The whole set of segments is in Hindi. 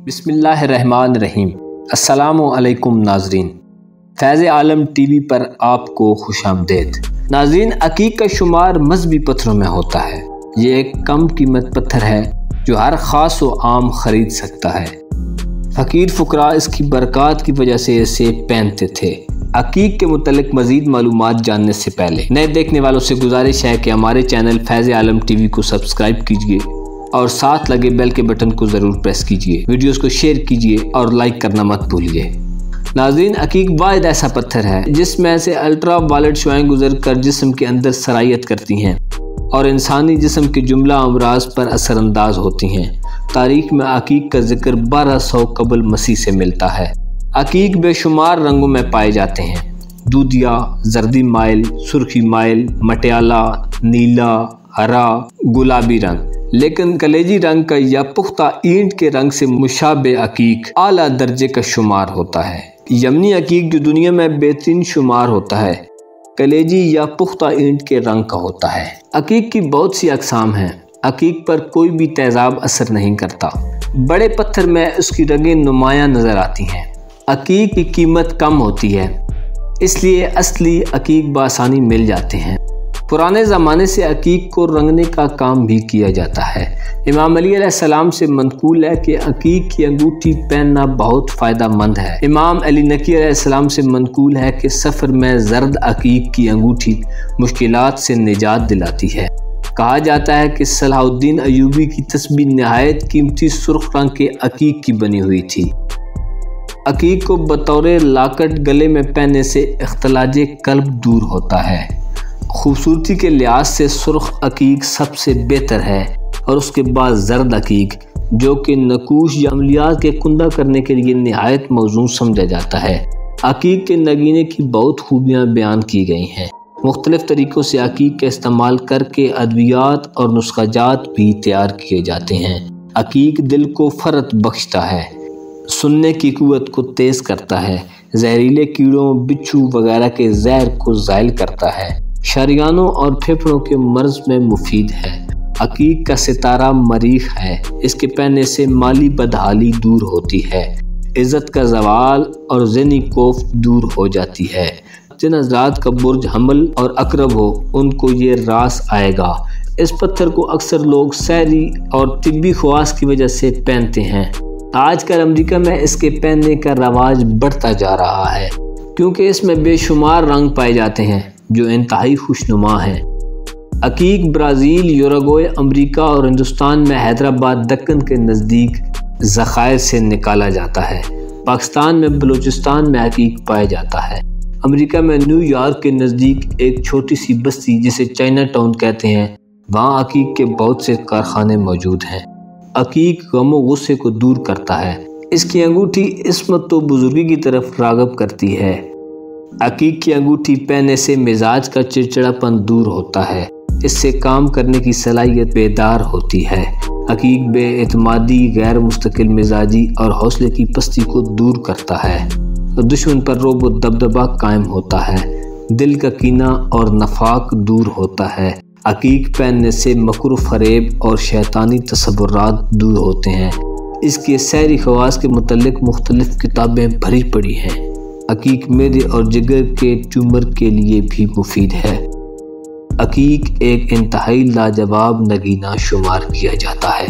बिस्मिल्लाहिर्रहमानिर्रहीम। अस्सलामु अलैकुम नाजरीन, फैज़ आलम टीवी पर आपको खुशामदीद। नाजरीन, अकीक का शुमार मजहबी पत्थरों में होता है। ये एक कम कीमत पत्थर है जो हर ख़ास व आम ख़रीद सकता है। फ़कीर फ़ुकरा इसकी बरक़ात की वजह से इसे पहनते थे। अकीक के मुतल्लिक़ मज़ीद मालूमात जानने से पहले नए देखने वालों से गुजारिश है कि हमारे चैनल फैज़ आलम टीवी को सब्सक्राइब कीजिए और साथ लगे बेल के बटन को ज़रूर प्रेस कीजिए। वीडियोस को शेयर कीजिए और लाइक करना मत भूलिए। नाज़रीन, अकीक वाहिद ऐसा पत्थर है जिसमें से अल्ट्रा वायलेट शुआएं गुजर कर जिस्म के अंदर सरायत करती हैं और इंसानी जिस्म के जुमला अमराज पर असरअंदाज होती हैं। तारीख में अकीक का जिक्र 1200 कबल मसीह से मिलता है। अकीक बेशुमार रंगों में पाए जाते हैं। दूधिया, जर्दी माइल, सुर्खी माइल, मटियाला, नीला, हरा, गुलाबी रंग, लेकिन कलेजी रंग का या पुख्ता ईंट के रंग से मुशाबे अकीक आला दर्जे का शुमार होता है। यमनी अकीक जो दुनिया में बेहतरीन शुमार होता है, कलेजी या पुख्ता ईंट के रंग का होता है। अकीक की बहुत सी अकसाम हैं। अकीक पर कोई भी तेजाब असर नहीं करता। बड़े पत्थर में उसकी रंगें नुमायां नजर आती हैं। अकीक की कीमत कम होती है, इसलिए असली अकीक बआसानी मिल जाते हैं। पुराने ज़माने से अकीक को रंगने का काम भी किया जाता है। इमाम अली अलैहिस्सलाम से मनकूल है कि अकीक की अंगूठी पहनना बहुत फ़ायदा मंद है। इमाम अली नकी अलैहिस्सलाम से मनकूल है कि सफ़र में जर्द अकीक की अंगूठी मुश्किलात से निजात दिलाती है। कहा जाता है कि सलाहुद्दीन अयूबी की तस्बीह नहायत कीमती सुर्ख रंग के अकीक की बनी हुई थी। अकीक को बतौर लाकट गले में पहनने से इख्तिलाजे कल्ब दूर होता है। खूबसूरती के लिहाज से सुर्ख अकीक सबसे बेहतर है और उसके बाद जर्द अकीक, जो कि नकूश या अमलियात के कुंदा करने के लिए निहायत मौजूद समझा जाता है। अकीक के नगीने की बहुत खूबियाँ बयान की गई हैं। मुख्तलिफ तरीक़ों से अकीक का इस्तेमाल करके अद्वियात और नुस्ख़ाजात भी तैयार किए जाते हैं। अकीक दिल को फ़रत बख्शता है, सुनने की क़ुव्वत को तेज़ करता है, जहरीले कीड़ों, बिच्छू वगैरह के जहर को ज़ाइल करता है, शरियानों और फेफड़ों के मर्ज में मुफीद है। अकीक का सितारा मरीख है। इसके पहनने से माली बदहाली दूर होती है, इज़्ज़त का ज़वाल और ज़हनी खौफ दूर हो जाती है। जिन हज़रात का बुर्ज हमल और अकरब हो, उनको ये रास आएगा। इस पत्थर को अक्सर लोग सैरी और तिब्बी ख्वास की वजह से पहनते हैं। आजकल अमेरिका में इसके पहनने का रवाज बढ़ता जा रहा है क्योंकि इसमें बेशुमार रंग पाए जाते हैं जो इंतहाई खुशनुमा है। अकीक ब्राज़ील, यूरुग्वे, अमेरिका और हिंदुस्तान में हैदराबाद दक्कन के नज़दीक ज़खायर से निकाला जाता है। पाकिस्तान में बलूचिस्तान में अकीक पाया जाता है। अमेरिका में न्यूयॉर्क के नज़दीक एक छोटी सी बस्ती जिसे चाइना टाउन कहते हैं, वहाँ अकीक के बहुत से कारखाने मौजूद हैं। अकीक गम व गुस्से को दूर करता है। इसकी अंगूठी इस्मत व बुजुर्गी की तरफ राग़ब करती है। अकीक की अंगूठी पहनने से मिजाज का चिड़चिड़ापन दूर होता है। इससे काम करने की सलाहियत बेदार होती है। अकीक बेएतमादी, गैर मुस्तकिल मिजाजी और हौसले की पस्ती को दूर करता है और दुश्मन पर रोब व दबदबा कायम होता है। दिल का कीना और नफाक दूर होता है। अकीक पहनने से मकर फरेब और शैतानी तसव्वुरात दूर होते हैं। इसके सैरी खवास के मुतल्लिक़ मुख्तलिफ किताबें भरी पड़ी हैं। अकीक मेदे और जिगर के ट्यूमर के लिए भी मुफीद है। अकीक एक इंतहाई लाजवाब नगीना शुमार किया जाता है।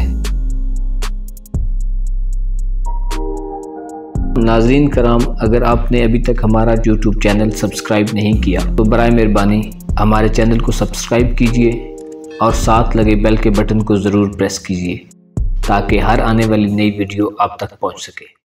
नाज़रीन कराम, अगर आपने अभी तक हमारा YouTube चैनल सब्सक्राइब नहीं किया तो बराए मेहरबानी हमारे चैनल को सब्सक्राइब कीजिए और साथ लगे बेल के बटन को ज़रूर प्रेस कीजिए ताकि हर आने वाली नई वीडियो आप तक पहुंच सके।